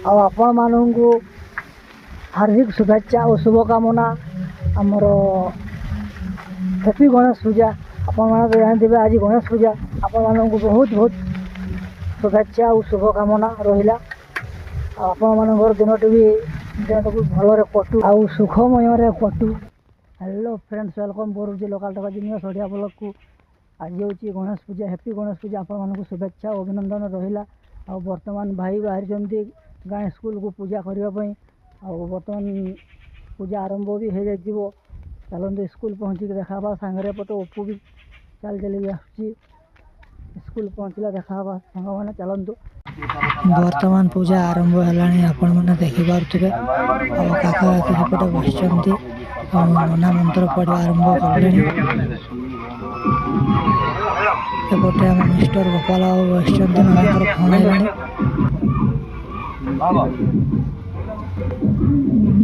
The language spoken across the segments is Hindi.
आपण मानू हार्दिक शुभेच्छा और शुभकामना आमर हैप्पी गणेश पूजा। आपण मैंने जानते आज गणेश पूजा आपण मानू बहुत बहुत शुभेच्छा और शुभकामना रहा। आपण मानकर दिनटी भी दिनटी भलरे कटू आ सुखमय कटू। हेलो फ्रेंड्स, वेलकम करुँच लोकाल टका जिनियस ओडिया ब्लॉग को। आज हूँ गणेश पूजा, हैप्पी गणेश पूजा। आपण मानक शुभेच्छा और अभिनंदन रहा। आ बर्तमान भाई बाहरी गाँ स्कूल को पूजा करने बर्तमान पूजा आरंभ भी हो जाए। चलते स्कूल पहुँचिक देखा सांगे पटे ओपू भी चल चल आसुची स्कूल पहुँचला देखा सांग मैंने चलतु। बर्तमान पूजा आरंभ है आपण मैंने देखिपे काका काकी सेपटे बस नना मंत्र पढ़ा आरंभ कले। एपटे आम मिस्टर गोपाल बस ननाकर फोन है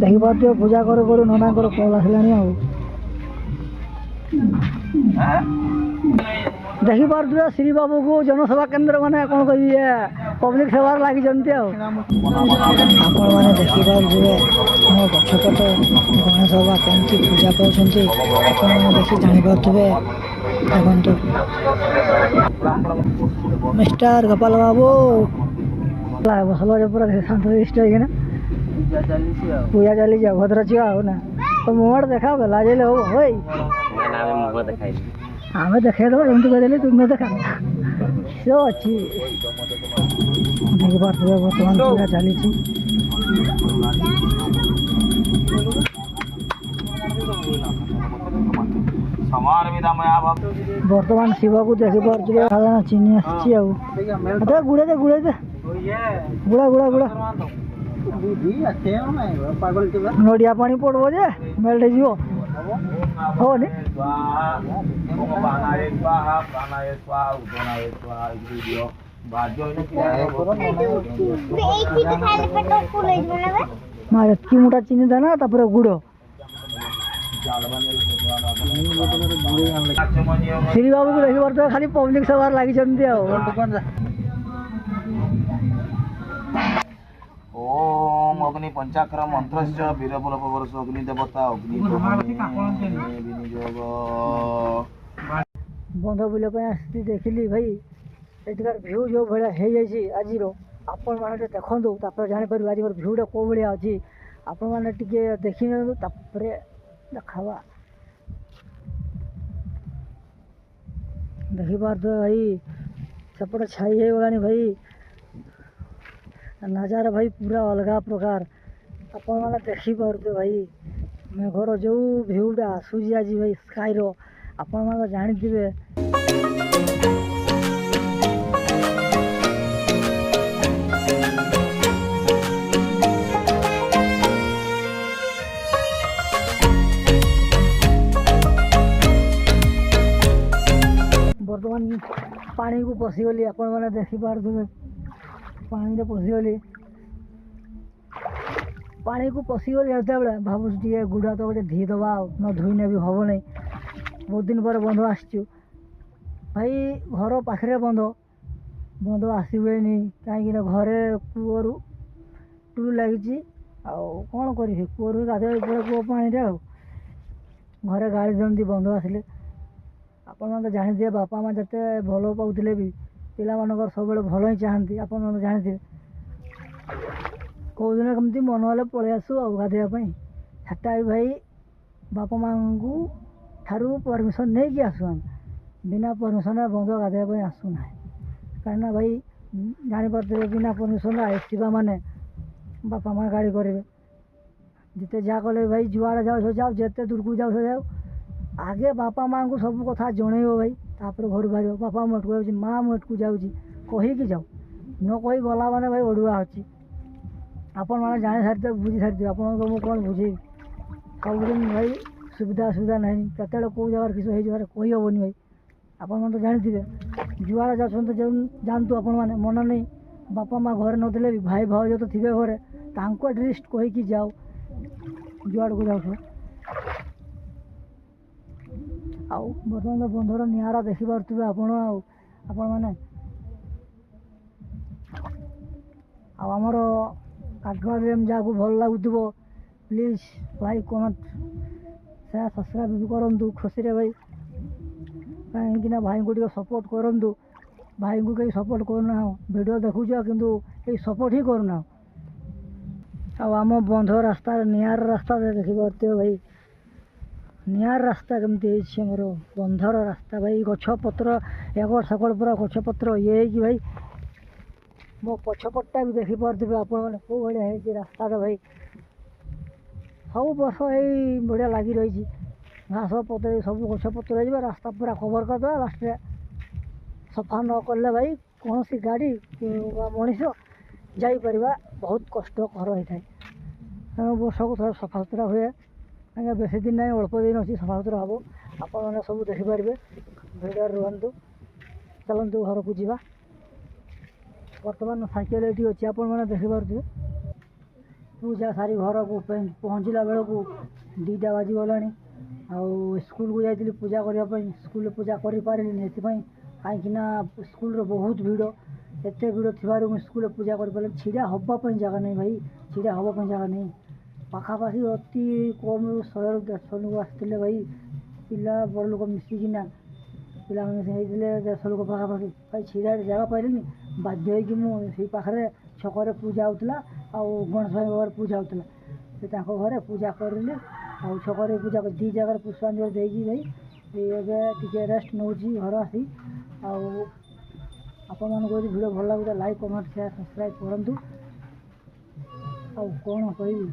देखिपे पूजा करू करू ननाकर कल आसला। देखिपे श्री बाबू को जनसेवा केन्द्र मैंने कौन कह पब्लिक सेवार लगी आपण मैंने देखिपे मो पक्षपटे गणेश बाबा कमी पूजा कर देखी जापे। देखु मिस्टर गोपाल बाबू बसल पूरा शांत शिष्ट है पूजा चली भद्र छुआ हो ना तो मुहर देखा लाजले हो आम देखे दो एमती कहते तुम्हें देखा से अच्छी देखिए बर्तमान पूजा चली। बर्तमान शिव को देखिपे चिनी आसी गुड़े दे गुड़े दे गुड़ा गुड़ा गुड़ा नड़िया पानी पड़ो जे मेल्ट जीव हेनी मारे की मोटा चीनी दाना तापर गुड़ श्री बाबू को देखी पड़ते खाली पब्लिक सवार लगी। ओम अग्नि पंचाक्षर मंत्र वीरबल वर्ष अग्नि देवता अग्नि बंध बुलाप आसी देखिली भाई एठार भ्यू जो भाया हो जाए आज आपण मैंने देखूँ जापर आज भ्यूटा कौ भाया अच्छी आपण मैंने देखी देखा देखिपार भाई सेपटे छाई हो गलानी भाई नजारा भाई पूरा अलग प्रकार आपण मैंने देखिपे भाई मेघर जो भ्यूटा आसूसी आज भाई स्काई रो आपण मैंने जानी बर्तमान पानी को पशिगली आपण मैंने देखिपार पानी रे पशिगली पानी को पशिगली जो भावुँ टे गुड़ा तो गोटे धोई दबा न धोईने भी हम नहीं। बहुत दिन पर बंध आसचु भाई घर पाखे बंध बंध आसबे कहीं घरे कूअर टुलु लगी कौन करी कूअर गाधे पड़े कूଅ पानी घरे गाड़ी दिखती बंध आसिले। आपण मैंने जानी बापा माँ जिते भल पाते भी पिला मानकर सब भल ही चाहती आपण मैंने जानी कौ दिन कमी मन हेल्ले पलि आसू गाधेवाई सेटा भी भाई बापा माँ को ठारू परमिशन नहीं कि आसु आम बिना परमिशन बंध गाधेवाई आसुना कहीं भाई जापारे बिना परमिशन आसवा माने बापा माँ गाड़ी करेंगे जिते जा कले भाई जुआड़े जाओ जाओ जिते दूर को जाओ जाओ आगे बापा माँ को सब कथा जनइब भाई तापर घर बाहर बापा मुझको जाऊँगी माँ मुझको जाऊँगी कहीकि जाओ न कही गला मैंने भाई अड़ुआ अच्छी आपण मैंने जानी सारी बुझी सारी आप कौन बुझे सब दिन भाई सुविधा सुविधा ना केत कौ जगार किस कही हेनी भाई आपण मैंने तो जानी जुआड़े जाऊँ जानतु आपण मैंने मन नहीं बापा माँ घर नथिले भी भाई भाउज तो थे घरे तांको एटलिस्ट कहीकि जाओ जुआड़ को जाऊ आउ बर्तमान बंधर निआरा देखिपे आपण आपण मैंने आमर କାଠଗଡ଼ ଡ୍ୟାମ୍ ଯାହାକୁ ଭଲ ଲାଗୁଥିବ please like comment share subscribe ବି କରନ୍ତୁ ଖୁସିରେ ଭାଇ। କାହିଁକିନା ଭାଇଙ୍କୁ ଟିକେ ସପୋର୍ଟ କରନ୍ତୁ। ଭାଇଙ୍କୁ କେହି ସପୋର୍ଟ କରୁନାହୁଁ। ଭିଡ଼ିଓ ଦେଖୁଛ କିନ୍ତୁ କେହି ସପୋର୍ଟ ହିଁ କରୁନାହୁଁ। ଆଉ ଆମ ବନ୍ଧ ରାସ୍ତାରେ ନିଆର ରାସ୍ତା ଦେଖିପାରୁଥିବ ଭାଇ। ନିଆର ରାସ୍ତା କେମିତି ହେଇଛି ଆମର ବନ୍ଧର ରାସ୍ତା ଭାଇ। ଗଛପତ୍ର ଏକଡ଼ ସେକଡ଼ ପୁରା ଗଛପତ୍ର ଇଏ ହେଇକି ଭାଇ। ମୋ ପଛପଟଟା ବି ଦେଖିପାରୁଥିବେ ଆପଣମାନେ କେଉଁ ଭଳିଆ ହେଇଛି ରାସ୍ତାଟା ଭାଇ। ସବୁ ବର୍ଷ ଏଇ ଭଳିଆ ଲାଗି ରହିଛି। ଘାସ ପତ୍ର ସବୁ ଗଛପତ୍ର ହେଇଯିବ ରାସ୍ତା ପୁରା କଭର କରିଦେବା। ଲାଷ୍ଟରେ ସଫା ନ କଲେ ଭାଇ କୌଣସି ଗାଡ଼ି ବା ମଣିଷ ଯାଇପାରିବା ବହୁତ କଷ୍ଟକର ହୋଇଥାଏ। ତେଣୁ ବର୍ଷକୁ ଥରେ ସଫାସୁତୁରା ହୁଏ। ଆଜ୍ଞା ବେଶୀ ଦିନ ନାହିଁ, ଅଳ୍ପ ଦିନ ଅଛି ସଫାସୁତୁରା ହେବ। ଆପଣମାନେ ସବୁ ଦେଖିପାରିବେ। ଭିଡ଼ିଓରେ ରୁହନ୍ତୁ। ଚାଲନ୍ତୁ ଘରକୁ ଯିବା। ବର୍ତ୍ତମାନ ସାଇକେଲ ଏଠି ଅଛି ଆପଣମାନେ ଦେଖିପାରୁଥିବେ। ପୂଜା ସାରି ଘରକୁ ପହଞ୍ଚିଲା ବେଳକୁ 2ଟା ବାଜିଗଲାଣି। ଆଉ ସ୍କୁଲକୁ ଯାଇଥିଲି ପୂଜା କରିବା ପାଇଁ। ସ୍କୁଲରେ ପୂଜା କରିପାରିଲିନି ଏଥିପାଇଁ କାହିଁକିନା ସ୍କୁଲର ବହୁତ ଭିଡ଼। ଏତେ ଭିଡ଼ ଥିବାରୁ ମୁଁ ସ୍କୁଲରେ ପୂଜା କରିପାରିଲି। ଛିଡ଼ା ହେବା ପାଇଁ ଜାଗା ନାହିଁ ଭାଇ। ଛିଡ଼ା ହେବା ପାଇଁ ଜାଗା ନାହିଁ। ପାଖାପାଖି ଅତି କମ୍ରୁ 100ରୁ 150 ଲୋକ ଆସିଥିଲେ ଭାଇ। ପିଲା ବଡ଼ ଲୋକ ମିଶିକିନା ପିଲାମାନେ ହେଇଥିଲେ 150 ଲୋକ ପାଖାପାଖି। ଭାଇ ଛିଡ଼ାରେ ଜାଗା ପାଇଲିନି। ବାଧ୍ୟ ହେଇକି ମୁଁ ସେଇ ପାଖରେ ଛକରେ ପୂଜା ହେଉଥିଲା ଆଉ ଗଣେଶ ଭାଇଙ୍କ ଘରେ ପୂଜା ହେଉଥିଲା। ସେ ତାଙ୍କ ଘରେ ପୂଜା କରିଲି ଆଉ ଛକରେ ପୂଜା କରି 2 ଜାଗାରେ ପୁଷ୍ପାଞ୍ଜଳି ଦେଇକି ଭାଇ ଏବେ ଟିକେ ରେଷ୍ଟ ନେଉଛି ଘର ଆସି। ଆଉ ଆପଣମାନଙ୍କୁ ଯଦି ଭିଡ଼ିଓ ଭଲ ଲାଗୁଛି ଲାଇକ୍ କମେଣ୍ଟ ସେୟାର ସବସ୍କ୍ରାଇବ୍ କରନ୍ତୁ। ଆଉ କ'ଣ କହିବି।